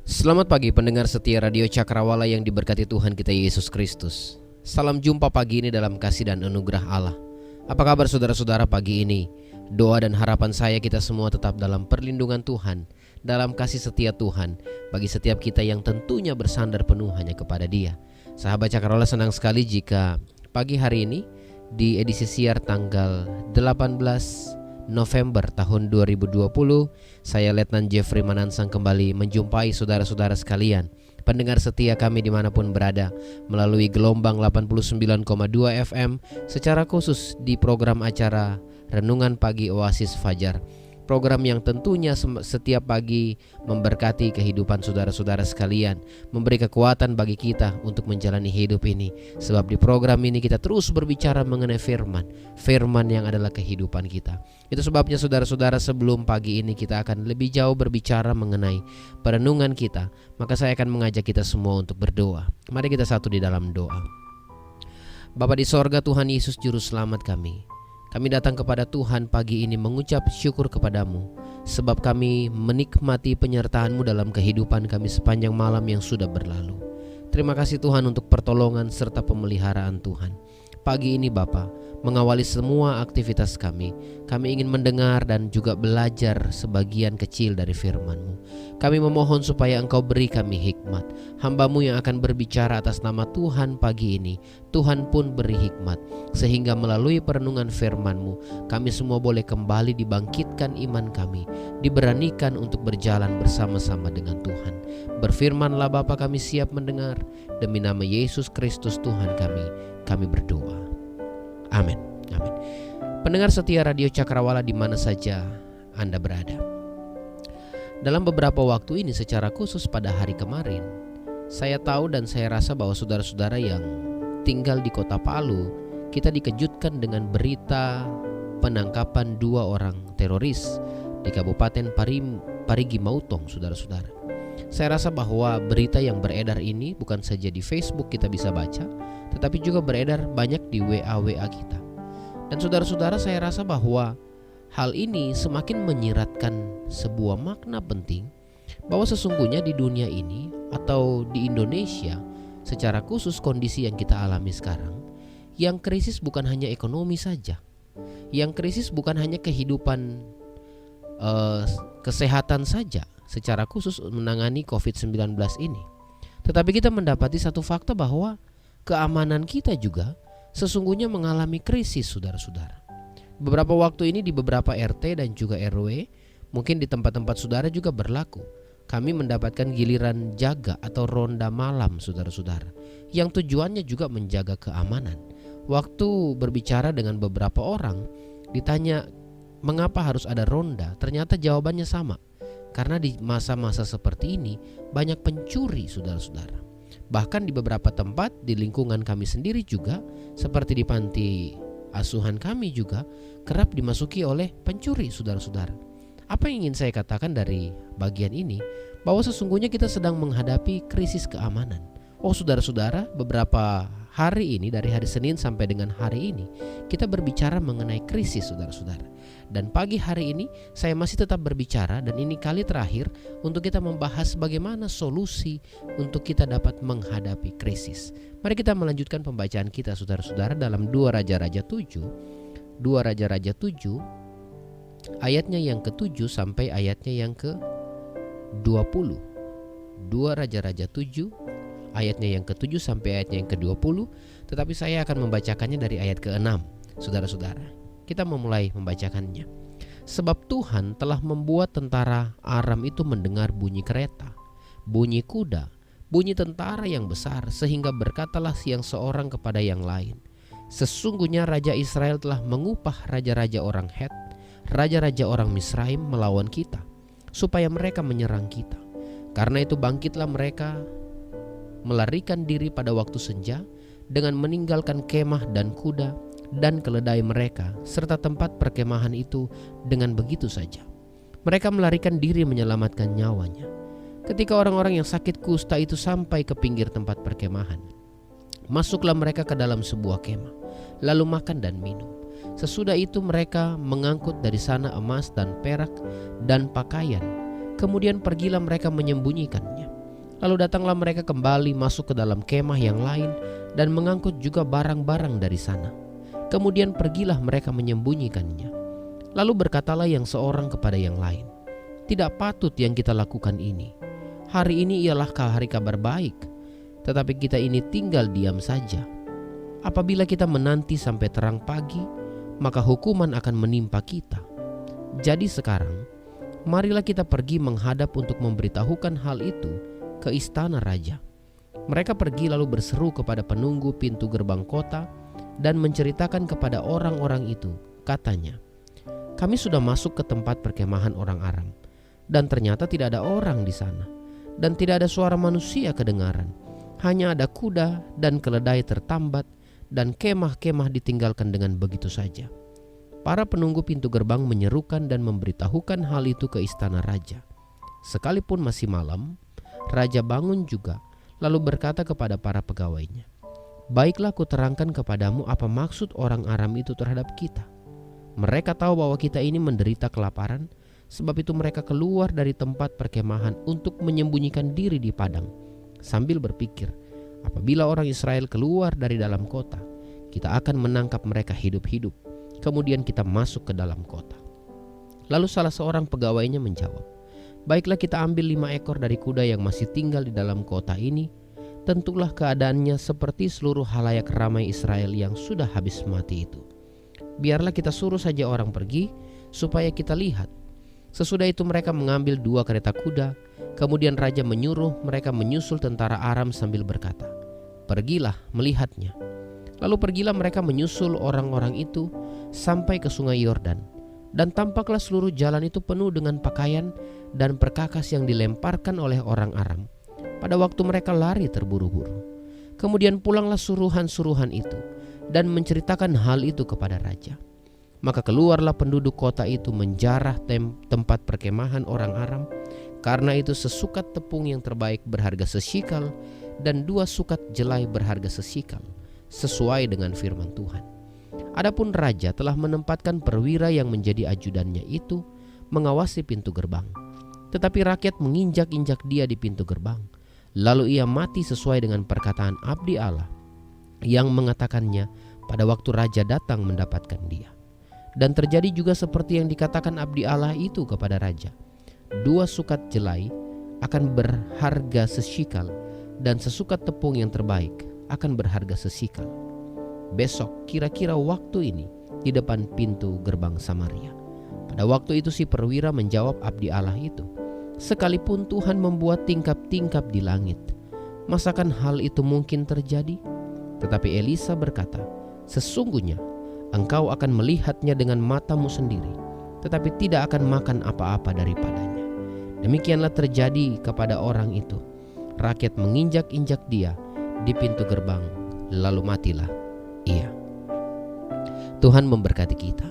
Selamat pagi pendengar setia Radio Cakrawala yang diberkati Tuhan kita Yesus Kristus. Salam jumpa pagi ini dalam kasih dan anugerah Allah. Apa kabar saudara-saudara pagi ini? Doa dan harapan saya kita semua tetap dalam perlindungan Tuhan, dalam kasih setia Tuhan bagi setiap kita yang tentunya bersandar penuh hanya kepada Dia. Sahabat Cakrawala, senang sekali jika pagi hari ini di edisi siar tanggal 18 November tahun 2020, saya Letnan Jeffrey Manansang kembali menjumpai saudara-saudara sekalian, pendengar setia kami dimanapun berada, melalui gelombang 89,2 FM, secara khusus di program acara Renungan Pagi Oasis Fajar. Program yang tentunya setiap pagi memberkati kehidupan saudara-saudara sekalian, memberi kekuatan bagi kita untuk menjalani hidup ini. Sebab di program ini kita terus berbicara mengenai firman yang adalah kehidupan kita. Itu sebabnya saudara-saudara, sebelum pagi ini kita akan lebih jauh berbicara mengenai perenungan kita, maka saya akan mengajak kita semua untuk berdoa. Mari kita satu di dalam doa. Bapa di sorga, Tuhan Yesus Juru Selamat kami datang kepada Tuhan pagi ini mengucap syukur kepadamu, sebab kami menikmati penyertaan-Mu dalam kehidupan kami sepanjang malam yang sudah berlalu. Terima kasih Tuhan untuk pertolongan serta pemeliharaan Tuhan. Pagi ini Bapa, mengawali semua aktivitas kami ingin mendengar dan juga belajar sebagian kecil dari firman-Mu. Kami memohon supaya Engkau beri kami hikmat. Hamba-Mu yang akan berbicara atas nama Tuhan pagi ini, Tuhan pun beri hikmat, sehingga melalui perenungan firman-Mu, kami semua boleh kembali dibangkitkan iman kami, diberanikan untuk berjalan bersama-sama dengan Tuhan. Berfirmanlah Bapa, kami siap mendengar. Demi nama Yesus Kristus Tuhan kami berdoa. Amin. Amin. Pendengar setia Radio Cakrawala di mana saja Anda berada. Dalam beberapa waktu ini, secara khusus pada hari kemarin, saya tahu dan saya rasa bahwa saudara-saudara yang tinggal di kota Palu, kita dikejutkan dengan berita penangkapan 2 orang teroris di Kabupaten Parigi Mutong, saudara-saudara. Saya rasa bahwa berita yang beredar ini bukan saja di Facebook kita bisa baca, tetapi juga beredar banyak di WA kita. Dan saudara-saudara, saya rasa bahwa hal ini semakin menyiratkan sebuah makna penting, bahwa sesungguhnya di dunia ini atau di Indonesia secara khusus kondisi yang kita alami sekarang, yang krisis bukan hanya ekonomi saja, yang krisis bukan hanya kehidupan kesehatan saja secara khusus menangani COVID-19 ini, tetapi kita mendapati satu fakta bahwa keamanan kita juga sesungguhnya mengalami krisis, saudara-saudara. Beberapa waktu ini di beberapa RT dan juga RW, mungkin di tempat-tempat saudara juga berlaku, kami mendapatkan giliran jaga atau ronda malam, saudara-saudara, yang tujuannya juga menjaga keamanan. Waktu berbicara dengan beberapa orang, ditanya mengapa harus ada ronda, ternyata jawabannya sama. Karena di masa-masa seperti ini banyak pencuri, saudara-saudara. Bahkan di beberapa tempat di lingkungan kami sendiri juga, seperti di panti asuhan kami juga kerap dimasuki oleh pencuri, saudara-saudara. Apa yang ingin saya katakan dari bagian ini? Bahwa sesungguhnya kita sedang menghadapi krisis keamanan. Oh saudara-saudara, beberapa hari ini, dari hari Senin sampai dengan hari ini, kita berbicara mengenai krisis, saudara-saudara. Dan pagi hari ini saya masih tetap berbicara, dan ini kali terakhir untuk kita membahas bagaimana solusi untuk kita dapat menghadapi krisis. Mari kita melanjutkan pembacaan kita, saudara-saudara, dalam 2 Raja-Raja 7 ayatnya yang ke-7 sampai ayatnya yang ke-20. 2 Raja-Raja 7 ayatnya yang ke-7 sampai ayatnya yang ke-20, tetapi saya akan membacakannya dari ayat ke-6, saudara-saudara. Kita memulai membacakannya. Sebab Tuhan telah membuat tentara Aram itu mendengar bunyi kereta, bunyi kuda, bunyi tentara yang besar, sehingga berkatalah yang seorang kepada yang lain, sesungguhnya Raja Israel telah mengupah raja-raja orang Het, raja-raja orang Misraim melawan kita, supaya mereka menyerang kita. Karena itu bangkitlah mereka, melarikan diri pada waktu senja, dengan meninggalkan kemah dan kuda dan keledai mereka serta tempat perkemahan itu dengan begitu saja. Mereka melarikan diri menyelamatkan nyawanya. Ketika orang-orang yang sakit kusta itu sampai ke pinggir tempat perkemahan, masuklah mereka ke dalam sebuah kemah, lalu makan dan minum. Sesudah itu mereka mengangkut dari sana emas dan perak dan pakaian, Kemudian pergilah mereka menyembunyikannya. Lalu datanglah mereka kembali masuk ke dalam kemah yang lain dan mengangkut juga barang-barang dari sana. Kemudian pergilah mereka menyembunyikannya. Lalu berkatalah yang seorang kepada yang lain, "Tidak patut yang kita lakukan ini. Hari ini ialah hari kabar baik, tetapi kita ini tinggal diam saja. Apabila kita menanti sampai terang pagi, maka hukuman akan menimpa kita. Jadi sekarang, marilah kita pergi menghadap untuk memberitahukan hal itu ke istana raja." Mereka pergi lalu berseru kepada penunggu pintu gerbang kota dan menceritakan kepada orang-orang itu. Katanya, "Kami sudah masuk ke tempat perkemahan orang Aram, dan ternyata tidak ada orang di sana, dan tidak ada suara manusia kedengaran. Hanya ada kuda dan keledai tertambat, dan kemah-kemah ditinggalkan dengan begitu saja." Para penunggu pintu gerbang menyerukan dan memberitahukan hal itu ke istana raja. Sekalipun masih malam, raja bangun juga, lalu berkata kepada para pegawainya, "Baiklah, kuterangkan kepadamu apa maksud orang Aram itu terhadap kita. Mereka tahu bahwa kita ini menderita kelaparan, sebab itu mereka keluar dari tempat perkemahan untuk menyembunyikan diri di padang, sambil berpikir, apabila orang Israel keluar dari dalam kota, kita akan menangkap mereka hidup-hidup. Kemudian kita masuk ke dalam kota." Lalu salah seorang pegawainya menjawab, "Baiklah, kita ambil 5 ekor dari kuda yang masih tinggal di dalam kota ini. Tentulah keadaannya seperti seluruh halayak ramai Israel yang sudah habis mati itu. Biarlah kita suruh saja orang pergi, supaya kita lihat." Sesudah itu mereka mengambil 2 kereta kuda. Kemudian raja menyuruh mereka menyusul tentara Aram sambil berkata, "Pergilah melihatnya." Lalu pergilah mereka menyusul orang-orang itu sampai ke sungai Yordan. Dan tampaklah seluruh jalan itu penuh dengan pakaian dan perkakas yang dilemparkan oleh orang Aram pada waktu mereka lari terburu-buru. Kemudian pulanglah suruhan-suruhan itu dan menceritakan hal itu kepada raja. Maka keluarlah penduduk kota itu menjarah tempat perkemahan orang Aram. Karena itu sesukat tepung yang terbaik berharga sesikal dan 2 sukat jelai berharga sesikal, sesuai dengan firman Tuhan. Adapun raja telah menempatkan perwira yang menjadi ajudannya itu mengawasi pintu gerbang. Tetapi rakyat menginjak-injak dia di pintu gerbang. Lalu ia mati sesuai dengan perkataan abdi Allah yang mengatakannya pada waktu raja datang mendapatkan dia. Dan terjadi juga seperti yang dikatakan abdi Allah itu kepada raja. 2 sukat jelai akan berharga sesikal, dan sesukat tepung yang terbaik akan berharga sesikal. Besok kira-kira waktu ini di depan pintu gerbang Samaria. Pada waktu itu si perwira menjawab abdi Allah itu, "Sekalipun Tuhan membuat tingkap-tingkap di langit, masakan hal itu mungkin terjadi?" Tetapi Elisa berkata, "Sesungguhnya engkau akan melihatnya dengan matamu sendiri, tetapi tidak akan makan apa-apa daripadanya." Demikianlah terjadi kepada orang itu. Rakyat menginjak-injak dia di pintu gerbang, lalu matilah ia. Tuhan memberkati kita.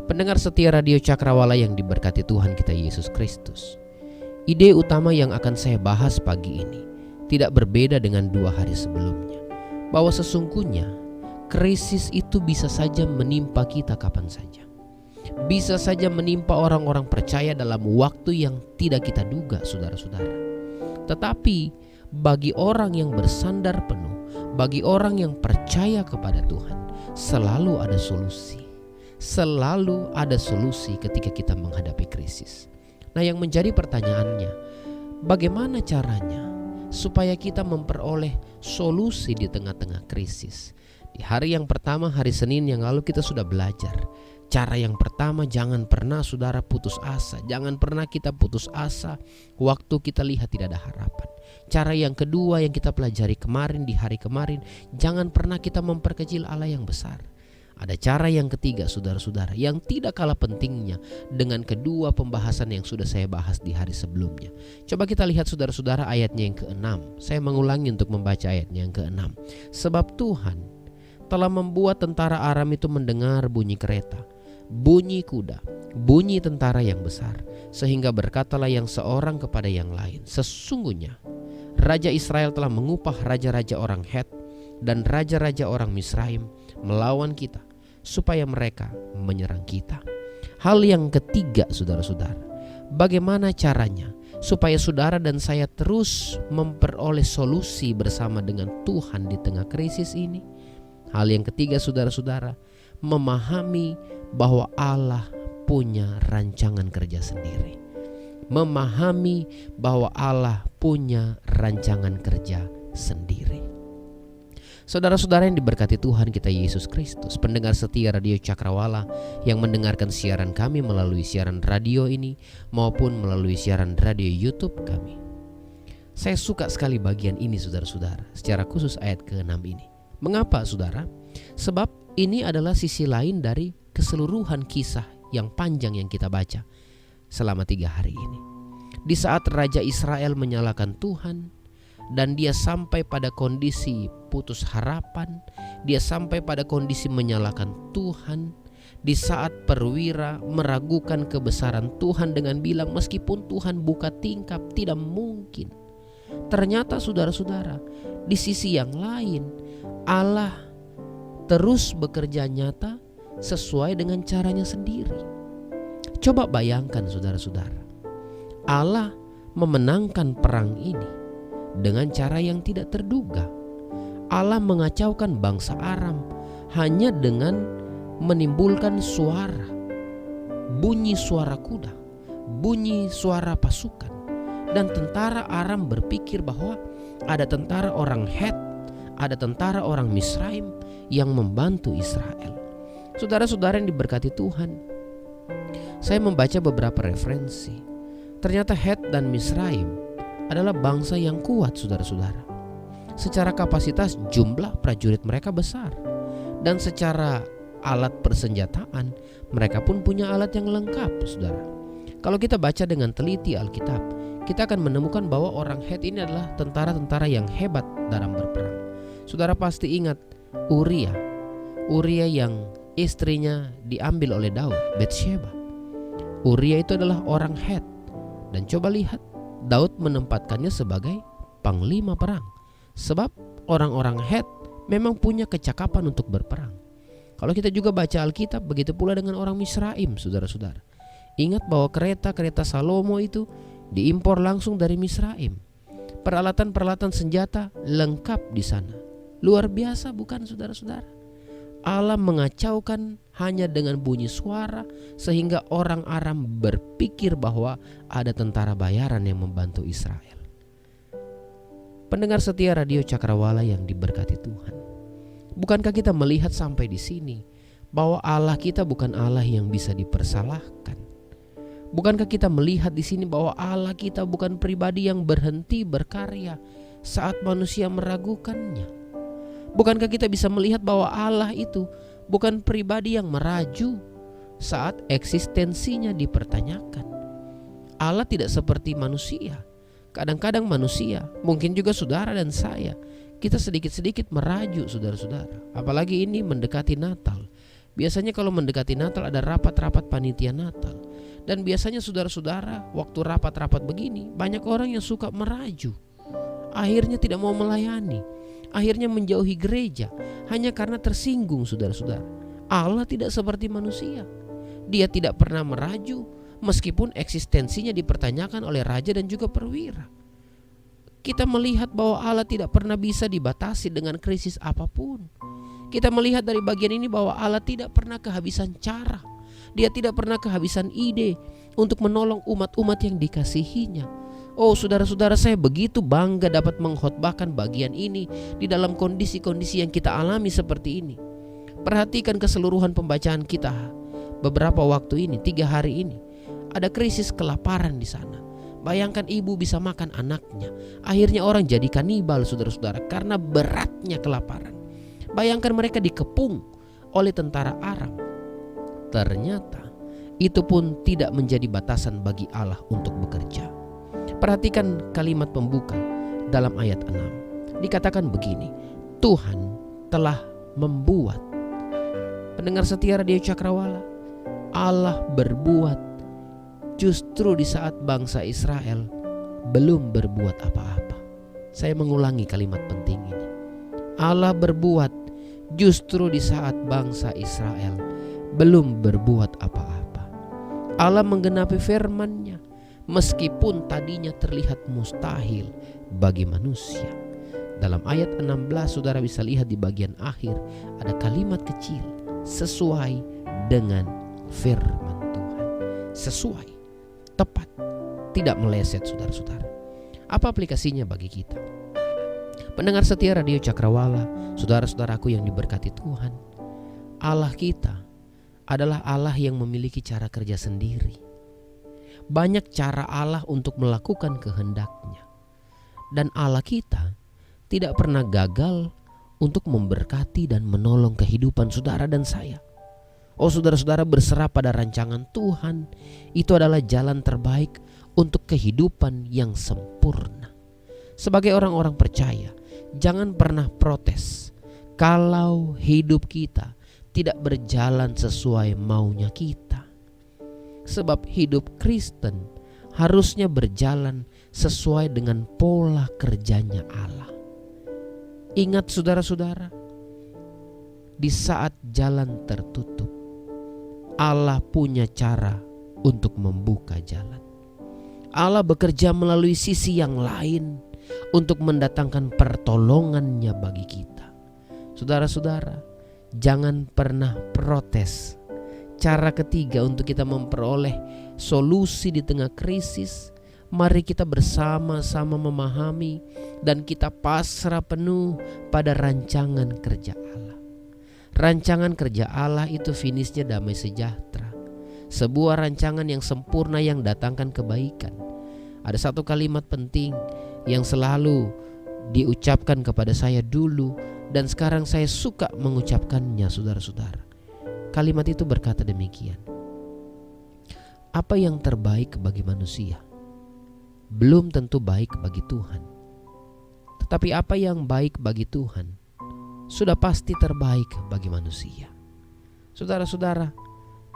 Pendengar setia Radio Cakrawala yang diberkati Tuhan kita Yesus Kristus. Ide utama yang akan saya bahas pagi ini tidak berbeda dengan 2 hari sebelumnya. Bahwa sesungguhnya krisis itu bisa saja menimpa kita kapan saja. Bisa saja menimpa orang-orang percaya dalam waktu yang tidak kita duga, saudara-saudara. Tetapi bagi orang yang bersandar penuh, bagi orang yang percaya kepada Tuhan, selalu ada solusi. Selalu ada solusi ketika kita menghadapi krisis. Nah, yang menjadi pertanyaannya, bagaimana caranya supaya kita memperoleh solusi di tengah-tengah krisis? Di hari yang pertama, hari Senin yang lalu, kita sudah belajar. Cara yang pertama, jangan pernah saudara putus asa. Jangan pernah kita putus asa waktu kita lihat tidak ada harapan. Cara yang kedua yang kita pelajari kemarin, di hari kemarin, jangan pernah kita memperkecil Allah yang besar. Ada cara yang ketiga, saudara-saudara, yang tidak kalah pentingnya dengan kedua pembahasan yang sudah saya bahas di hari sebelumnya. Coba kita lihat saudara-saudara ayatnya yang ke-6. Saya mengulangi untuk membaca ayatnya yang ke-6. Sebab Tuhan telah membuat tentara Aram itu mendengar bunyi kereta, bunyi kuda, bunyi tentara yang besar, sehingga berkatalah yang seorang kepada yang lain, "Sesungguhnya Raja Israel telah mengupah raja-raja orang Het dan raja-raja orang Misraim melawan kita, supaya mereka menyerang kita." Hal yang ketiga, saudara-saudara, Bagaimana caranya supaya saudara dan saya terus memperoleh solusi bersama dengan Tuhan di tengah krisis ini? Hal yang ketiga, saudara-saudara, memahami bahwa Allah punya rancangan kerja sendiri. Memahami bahwa Allah punya rancangan kerja sendiri. Saudara-saudara yang diberkati Tuhan kita Yesus Kristus, pendengar setia Radio Cakrawala yang mendengarkan siaran kami melalui siaran radio ini maupun melalui siaran radio YouTube kami. Saya suka sekali bagian ini saudara-saudara, secara khusus ayat ke-6 ini. Mengapa saudara? Sebab ini adalah sisi lain dari keseluruhan kisah yang panjang yang kita baca selama 3 hari ini. Di saat Raja Israel menyalahkan Tuhan dan dia sampai pada kondisi putus harapan, dia sampai pada kondisi menyalahkan Tuhan. Di saat perwira meragukan kebesaran Tuhan dengan bilang meskipun Tuhan buka tingkap tidak mungkin. Ternyata saudara-saudara, di sisi yang lain Allah terus bekerja nyata sesuai dengan caranya sendiri. Coba bayangkan saudara-saudara, Allah memenangkan perang ini dengan cara yang tidak terduga. Allah mengacaukan bangsa Aram hanya dengan menimbulkan suara, bunyi suara kuda, bunyi suara pasukan. Dan tentara Aram berpikir bahwa ada tentara orang Het, ada tentara orang Misraim yang membantu Israel. Saudara-saudara yang diberkati Tuhan, saya membaca beberapa referensi. Ternyata Het dan Misraim adalah bangsa yang kuat saudara-saudara. Secara kapasitas jumlah prajurit mereka besar, dan secara alat persenjataan mereka pun punya alat yang lengkap saudara. Kalau kita baca dengan teliti Alkitab, kita akan menemukan bahwa orang Het ini adalah tentara-tentara yang hebat dalam berperang. Saudara pasti ingat Uria yang istrinya diambil oleh Daud, Batsheba. Uria itu adalah orang Het, dan coba lihat Daud menempatkannya sebagai panglima perang. Sebab orang-orang Het memang punya kecakapan untuk berperang. Kalau kita juga baca Alkitab, begitu pula dengan orang Misraim saudara-saudara. Ingat bahwa kereta-kereta Salomo itu diimpor langsung dari Misraim. Peralatan-peralatan senjata lengkap di sana. Luar biasa bukan saudara-saudara? Allah mengacaukan hanya dengan bunyi suara sehingga orang Aram berpikir bahwa ada tentara bayaran yang membantu Israel. Pendengar setia Radio Cakrawala yang diberkati Tuhan, bukankah kita melihat sampai di sini bahwa Allah kita bukan Allah yang bisa dipersalahkan? Bukankah kita melihat di sini bahwa Allah kita bukan pribadi yang berhenti berkarya saat manusia meragukannya? Bukankah kita bisa melihat bahwa Allah itu bukan pribadi yang meraju saat eksistensinya dipertanyakan? Allah tidak seperti manusia. Kadang-kadang manusia, mungkin juga saudara dan saya, kita sedikit-sedikit meraju saudara-saudara. Apalagi ini mendekati Natal. Biasanya kalau mendekati Natal ada rapat-rapat panitia Natal. Dan biasanya saudara-saudara waktu rapat-rapat begini banyak orang yang suka meraju. Akhirnya tidak mau melayani. Akhirnya menjauhi gereja hanya karena tersinggung saudara-saudara. Allah tidak seperti manusia. Dia tidak pernah meraju meskipun eksistensinya dipertanyakan oleh raja dan juga perwira. Kita melihat bahwa Allah tidak pernah bisa dibatasi dengan krisis apapun. Kita melihat dari bagian ini bahwa Allah tidak pernah kehabisan cara. Dia tidak pernah kehabisan ide untuk menolong umat-umat yang dikasihinya. Oh saudara-saudara, saya begitu bangga dapat mengkhotbahkan bagian ini di dalam kondisi-kondisi yang kita alami seperti ini. Perhatikan keseluruhan pembacaan kita beberapa waktu ini, 3 hari ini. Ada krisis kelaparan di sana. Bayangkan ibu bisa makan anaknya. Akhirnya orang jadi kanibal saudara-saudara karena beratnya kelaparan. Bayangkan mereka dikepung oleh tentara Aram. Ternyata itu pun tidak menjadi batasan bagi Allah untuk bekerja. Perhatikan kalimat pembuka dalam ayat 6. Dikatakan begini, Tuhan telah membuat. Pendengar setia Radio Cakrawala, Allah berbuat justru di saat bangsa Israel belum berbuat apa-apa. Saya mengulangi kalimat penting ini. Allah berbuat justru di saat bangsa Israel belum berbuat apa-apa. Allah menggenapi firman-Nya meskipun tadinya terlihat mustahil bagi manusia. Dalam ayat 16 saudara bisa lihat di bagian akhir ada kalimat kecil, sesuai dengan firman Tuhan. Sesuai, tepat, tidak meleset saudara-saudara. Apa aplikasinya bagi kita? Pendengar setia Radio Cakrawala, saudara-saudaraku yang diberkati Tuhan, Allah kita adalah Allah yang memiliki cara kerja sendiri. Banyak cara Allah untuk melakukan kehendak-Nya. Dan Allah kita tidak pernah gagal untuk memberkati dan menolong kehidupan saudara dan saya. Oh saudara-saudara, berserah pada rancangan Tuhan, itu adalah jalan terbaik untuk kehidupan yang sempurna. Sebagai orang-orang percaya, jangan pernah protes kalau hidup kita tidak berjalan sesuai maunya kita. Sebab hidup Kristen harusnya berjalan sesuai dengan pola kerjanya Allah. Ingat saudara-saudara, di saat jalan tertutup, Allah punya cara untuk membuka jalan. Allah bekerja melalui sisi yang lain untuk mendatangkan pertolongannya bagi kita. Saudara-saudara, jangan pernah protes. Cara ketiga untuk kita memperoleh solusi di tengah krisis, mari kita bersama-sama memahami dan kita pasrah penuh pada rancangan kerja Allah. Rancangan kerja Allah itu finishnya damai sejahtera. Sebuah rancangan yang sempurna yang datangkan kebaikan. Ada satu kalimat penting yang selalu diucapkan kepada saya dulu dan sekarang saya suka mengucapkannya saudara-saudara. Kalimat itu berkata demikian. Apa yang terbaik bagi manusia belum tentu baik bagi Tuhan. Tetapi apa yang baik bagi Tuhan sudah pasti terbaik bagi manusia. Saudara-saudara,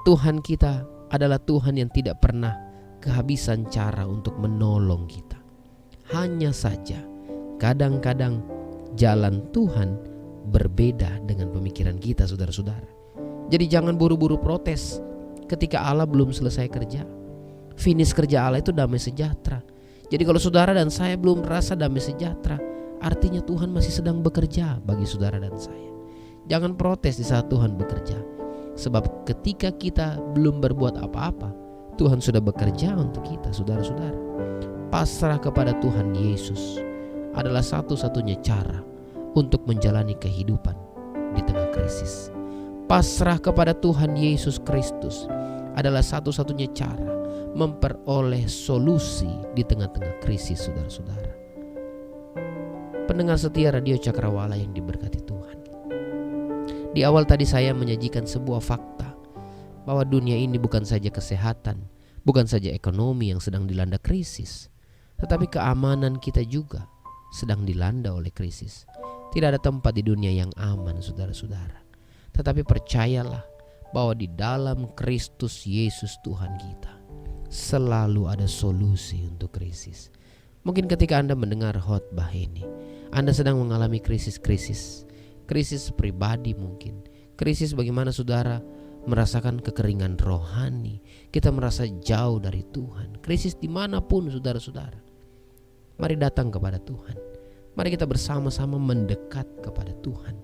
Tuhan kita adalah Tuhan yang tidak pernah kehabisan cara untuk menolong kita. Hanya saja kadang-kadang jalan Tuhan berbeda dengan pemikiran kita saudara-saudara. Jadi jangan buru-buru protes ketika Allah belum selesai kerja. Finish kerja Allah itu damai sejahtera. Jadi kalau saudara dan saya belum merasa damai sejahtera, artinya Tuhan masih sedang bekerja bagi saudara dan saya. Jangan protes di saat Tuhan bekerja. Sebab ketika kita belum berbuat apa-apa, Tuhan sudah bekerja untuk kita saudara-saudara. Pasrah kepada Tuhan Yesus adalah satu-satunya cara untuk menjalani kehidupan di tengah krisis. Pasrah kepada Tuhan Yesus Kristus adalah satu-satunya cara memperoleh solusi di tengah-tengah krisis saudara-saudara. Pendengar setia Radio Cakrawala yang diberkati Tuhan. Di awal tadi saya menyajikan sebuah fakta bahwa dunia ini bukan saja kesehatan, bukan saja ekonomi yang sedang dilanda krisis, tetapi keamanan kita juga sedang dilanda oleh krisis. Tidak ada tempat di dunia yang aman saudara-saudara. Tetapi percayalah bahwa di dalam Kristus Yesus Tuhan kita selalu ada solusi untuk krisis. Mungkin ketika Anda mendengar khotbah ini, Anda sedang mengalami krisis pribadi mungkin. Krisis bagaimana saudara merasakan kekeringan rohani, kita merasa jauh dari Tuhan. Krisis dimanapun saudara-saudara, mari datang kepada Tuhan. Mari kita bersama-sama mendekat kepada Tuhan.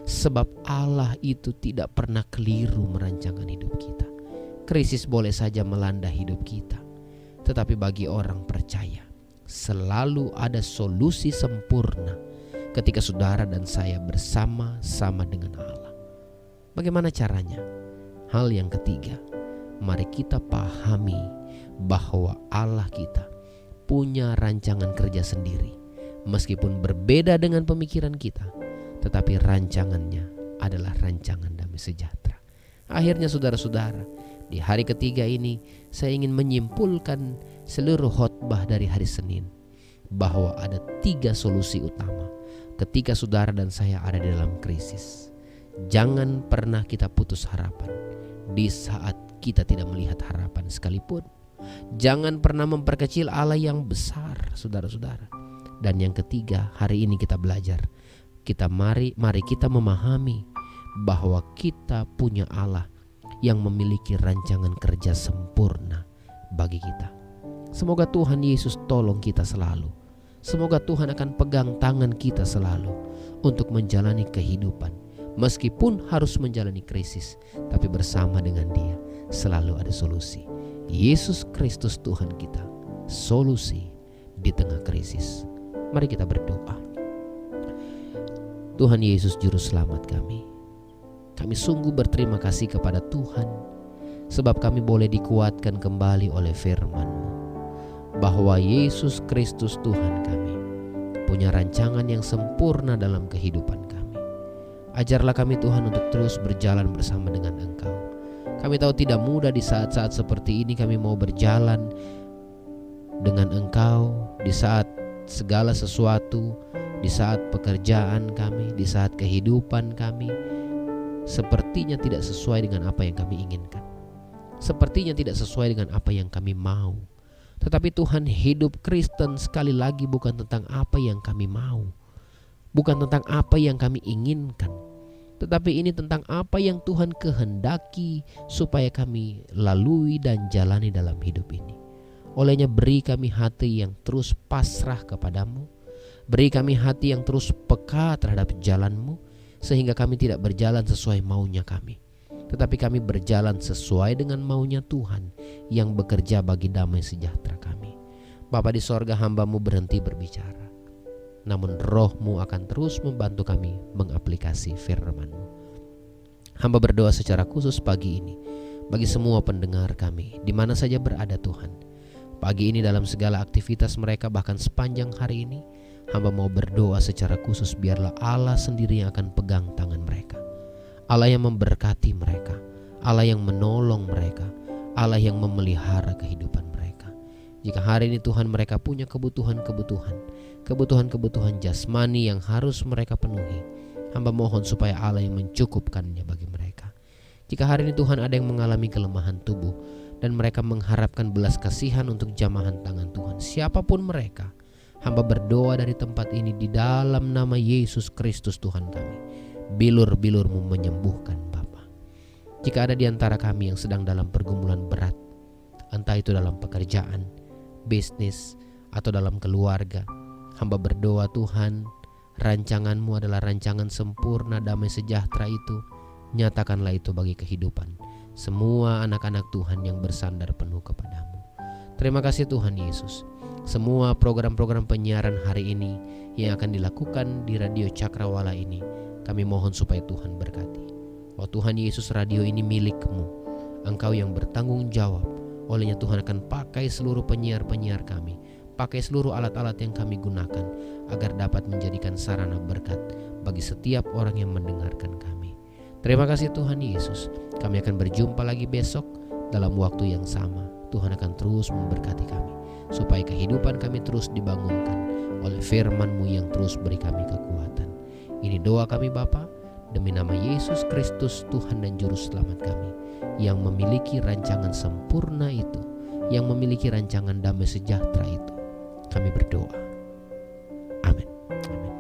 Sebab Allah itu tidak pernah keliru merancangkan hidup kita. Krisis boleh saja melanda hidup kita, tetapi bagi orang percaya selalu ada solusi sempurna ketika saudara dan saya bersama-sama dengan Allah. Bagaimana caranya? Hal yang ketiga, mari kita pahami bahwa Allah kita punya rancangan kerja sendiri. Meskipun berbeda dengan pemikiran kita, tetapi rancangannya adalah rancangan damai sejahtera. Akhirnya saudara-saudara, di hari ketiga ini saya ingin menyimpulkan seluruh khotbah dari hari Senin bahwa ada 3 solusi utama ketika saudara dan saya ada di dalam krisis. Jangan pernah kita putus harapan di saat kita tidak melihat harapan sekalipun. Jangan pernah memperkecil Allah yang besar saudara-saudara. Dan yang ketiga, hari ini kita belajar. Mari kita memahami bahwa kita punya Allah yang memiliki rancangan kerja sempurna bagi kita. Semoga Tuhan Yesus tolong kita selalu. Semoga Tuhan akan pegang tangan kita selalu untuk menjalani kehidupan. Meskipun harus menjalani krisis, tapi bersama dengan Dia selalu ada solusi. Yesus Kristus Tuhan kita, solusi di tengah krisis. Mari kita berdoa. Tuhan Yesus Juru Selamat kami sungguh berterima kasih kepada Tuhan, sebab kami boleh dikuatkan kembali oleh firman-Mu, bahwa Yesus Kristus Tuhan kami punya rancangan yang sempurna dalam kehidupan kami. Ajarlah kami Tuhan untuk terus berjalan bersama dengan Engkau. Kami tahu tidak mudah di saat-saat seperti ini kami mau berjalan dengan Engkau, di saat segala sesuatu, di saat pekerjaan kami, di saat kehidupan kami sepertinya tidak sesuai dengan apa yang kami inginkan. Sepertinya tidak sesuai dengan apa yang kami mau. Tetapi Tuhan, hidup Kristen sekali lagi bukan tentang apa yang kami mau, bukan tentang apa yang kami inginkan, tetapi ini tentang apa yang Tuhan kehendaki supaya kami lalui dan jalani dalam hidup ini. Olehnya beri kami hati yang terus pasrah kepadamu, beri kami hati yang terus peka terhadap jalan-Mu, sehingga kami tidak berjalan sesuai maunya kami, tetapi kami berjalan sesuai dengan maunya Tuhan yang bekerja bagi damai sejahtera kami. Bapa di sorga, hamba-Mu berhenti berbicara, namun Roh-Mu akan terus membantu kami mengaplikasi firman-Mu. Hamba berdoa secara khusus pagi ini bagi semua pendengar kami di mana saja berada Tuhan. Pagi ini dalam segala aktivitas mereka, bahkan sepanjang hari ini, hamba mau berdoa secara khusus biarlah Allah sendiri yang akan pegang tangan mereka. Allah yang memberkati mereka, Allah yang menolong mereka, Allah yang memelihara kehidupan mereka. Jika hari ini Tuhan mereka punya kebutuhan jasmani yang harus mereka penuhi, hamba mohon supaya Allah yang mencukupkannya bagi mereka. Jika hari ini Tuhan ada yang mengalami kelemahan tubuh dan mereka mengharapkan belas kasihan untuk jamahan tangan Tuhan, siapapun mereka, hamba berdoa dari tempat ini di dalam nama Yesus Kristus Tuhan kami, bilur-bilur-Mu menyembuhkan Bapa. Jika ada di antara kami yang sedang dalam pergumulan berat, entah itu dalam pekerjaan, bisnis, atau dalam keluarga, hamba berdoa Tuhan, rancangan-Mu adalah rancangan sempurna damai sejahtera itu, nyatakanlah itu bagi kehidupan semua anak-anak Tuhan yang bersandar penuh kepadamu. Terima kasih Tuhan Yesus. Semua program-program penyiaran hari ini yang akan dilakukan di Radio Cakrawala ini, kami mohon supaya Tuhan berkati. Oh Tuhan Yesus, radio ini milik-Mu. Engkau yang bertanggung jawab. Olehnya Tuhan akan pakai seluruh penyiar-penyiar kami, pakai seluruh alat-alat yang kami gunakan, agar dapat menjadikan sarana berkat bagi setiap orang yang mendengarkan kami. Terima kasih Tuhan Yesus. Kami akan berjumpa lagi besok dalam waktu yang sama. Tuhan akan terus memberkati kami, supaya kehidupan kami terus dibangunkan oleh firman-Mu yang terus beri kami kekuatan. Ini doa kami Bapa, demi nama Yesus Kristus Tuhan dan Juru Selamat kami, yang memiliki rancangan sempurna itu, yang memiliki rancangan damai sejahtera itu. Kami berdoa. Amin. Amin.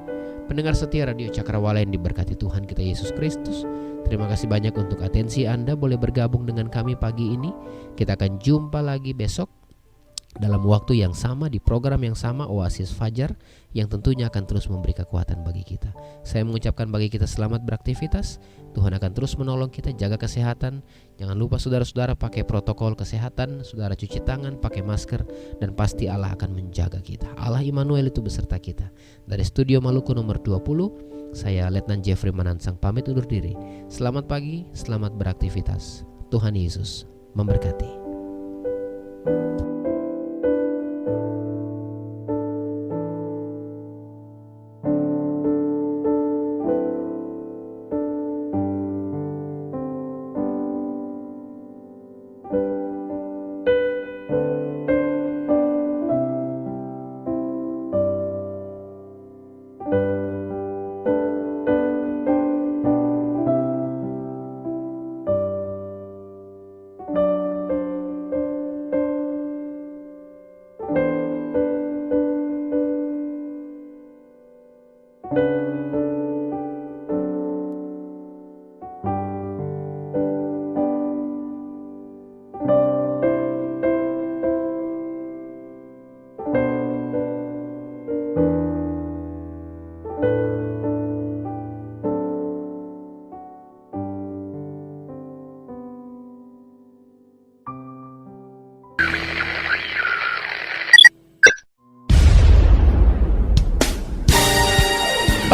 Pendengar setia Radio Cakrawala yang diberkati Tuhan kita Yesus Kristus, terima kasih banyak untuk atensi Anda boleh bergabung dengan kami pagi ini. Kita akan jumpa lagi besok dalam waktu yang sama, di program yang sama, Oasis Fajar, yang tentunya akan terus memberi kekuatan bagi kita. Saya mengucapkan bagi kita selamat beraktivitas. Tuhan akan terus menolong kita, jaga kesehatan. Jangan lupa saudara-saudara pakai protokol kesehatan, saudara cuci tangan, pakai masker, dan pasti Allah akan menjaga kita. Allah Immanuel itu beserta kita. Dari Studio Maluku nomor 20, saya Letnan Jeffrey Manansang pamit undur diri. Selamat pagi, selamat beraktivitas. Tuhan Yesus memberkati.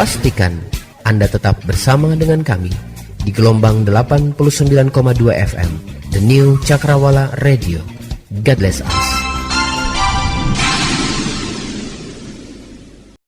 Pastikan Anda tetap bersama dengan kami di gelombang 89,2 FM, The New Cakrawala Radio. God bless us.